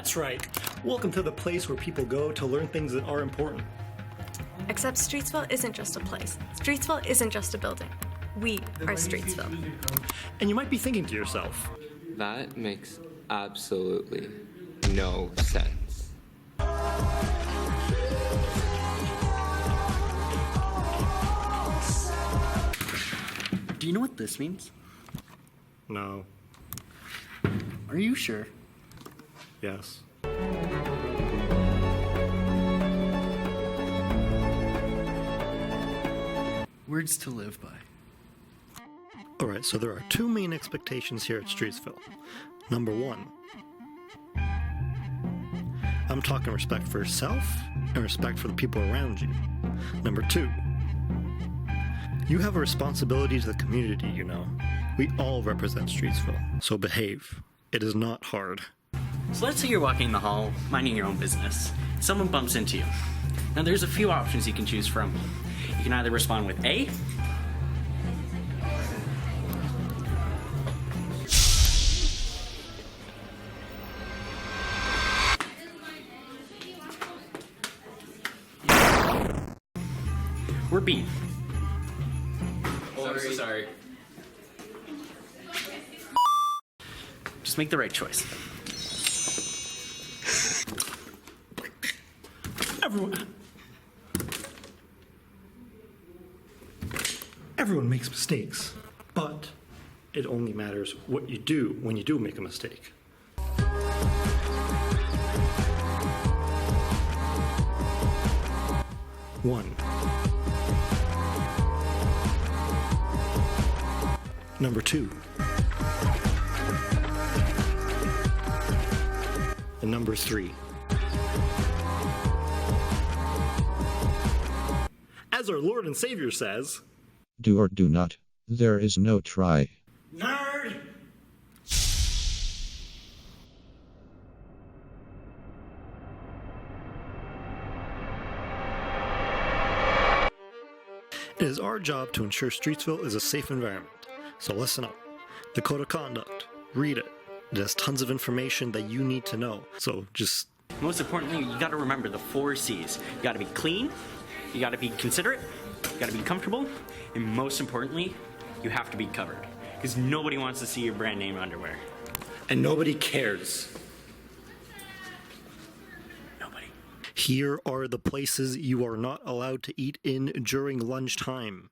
That's right. Welcome to the place where people go to learn things that are important. Except Streetsville isn't just a place. Streetsville isn't just a building. We are Streetsville. And you might be thinking to yourself, that makes absolutely no sense. Do you know what this means? no, Are you sure? yes. Words to live by. Alright, so there are two main expectations here at Streetsville. Number one, I'm talking respect for yourself and respect for the people around you. Number two, you have a responsibility to the community, you know. We all represent Streetsville, so behave. It is not hard. So let's say you're walking the hall, minding your own business. Someone bumps into you. Now there's a few options you can choose from. You can either respond with A, or B. Oh, I'm so sorry. Just make the right choice. Everyone makes mistakes, but it only matters what you do when you do make a mistake. One. Number two. And number three. As our Lord and Savior says, Do or do not. There is no try. Nerd! It is our job to ensure Streetsville is a safe environment. So listen up. The Code of Conduct. Read it. It has tons of information that you need to know. So just... Most importantly, you gotta remember the 4 C's. You gotta be clean, you gotta be considerate, you gotta be comfortable, and most importantly, you have to be covered. Because nobody wants to see your brand name underwear. And nobody cares. Nobody. Here are the places you are not allowed to eat in during lunchtime.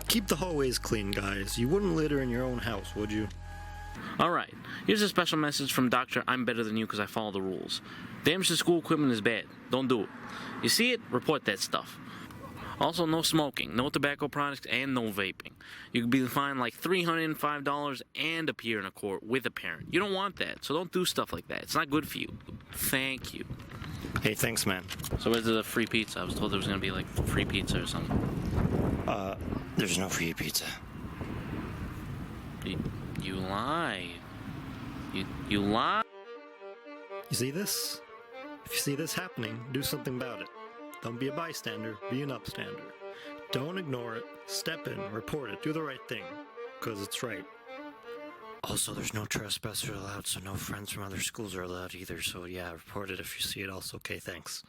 Keep the hallways clean, guys. You wouldn't litter in your own house, would you? Alright, here's a special message from Dr. I'm better than you because I follow the rules. Damage to school equipment is bad. Don't do it. You see it? Report that stuff. Also, no smoking, no tobacco products, and no vaping. You could be fined like $305 and appear in a court with a parent. You don't want that, so don't do stuff like that. It's not good for you. Thank you. Hey, thanks, man. So where's the free pizza? I was told there was going to be like free pizza or something. There's no free pizza. You lie. You lie. You see this? If you see this happening, do something about it. Don't be a bystander, be an upstander. Don't ignore it, step in, report it, do the right thing. Because it's right. Also, there's no trespassers allowed, so no friends from other schools are allowed either. So yeah, report it if you see it also. Okay, thanks.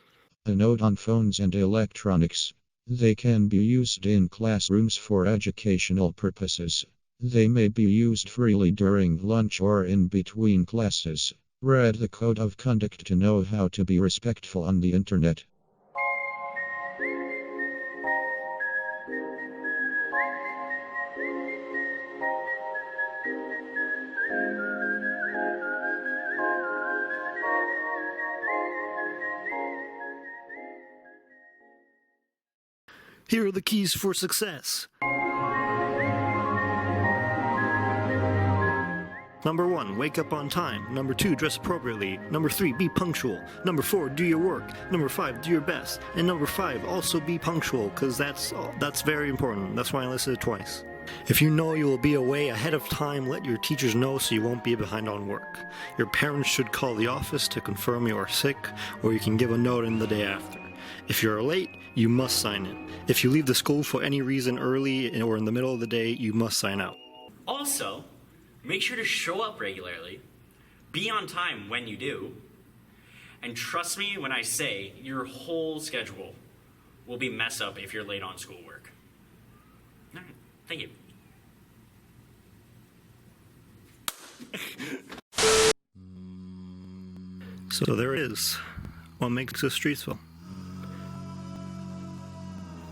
A note on phones and electronics. They can be used in classrooms for educational purposes. They may be used freely during lunch or in between classes. Read the Code of Conduct to know how to be respectful on the internet. Here are the keys for success. Number 1, wake up on time. Number 2, dress appropriately. Number 3, be punctual. Number 4, do your work. Number 5, do your best. And number 5, also be punctual, because that's very important. That's why I listed it twice. If you know you will be away ahead of time, let your teachers know so you won't be behind on work. Your parents should call the office to confirm you are sick, or you can give a note in the day after. If you're late, you must sign in. If you leave the school for any reason early or in the middle of the day, you must sign out. Also, make sure to show up regularly, be on time when you do, and trust me when I say your whole schedule will be messed up if you're late on schoolwork. All right, thank you. So there it is. What makes us Streetsville?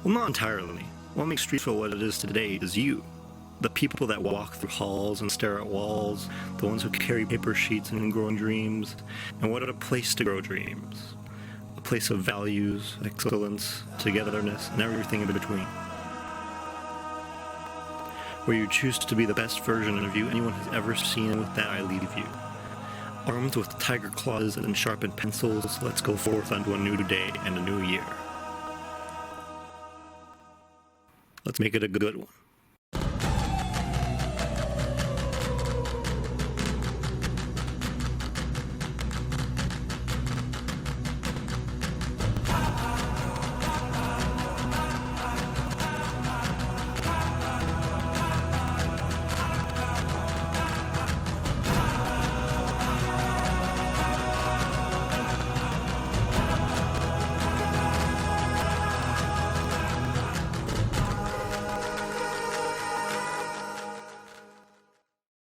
Well, not entirely. What makes Streetsville what it is today is you. The people that walk through halls and stare at walls, the ones who carry paper sheets and growing dreams. And what a place to grow dreams. A place of values, excellence, togetherness, and everything in between. Where you choose to be the best version of you anyone has ever seen, and with that I leave you. Armed with tiger claws and sharpened pencils, let's go forth onto a new day and a new year. Let's make it a good one.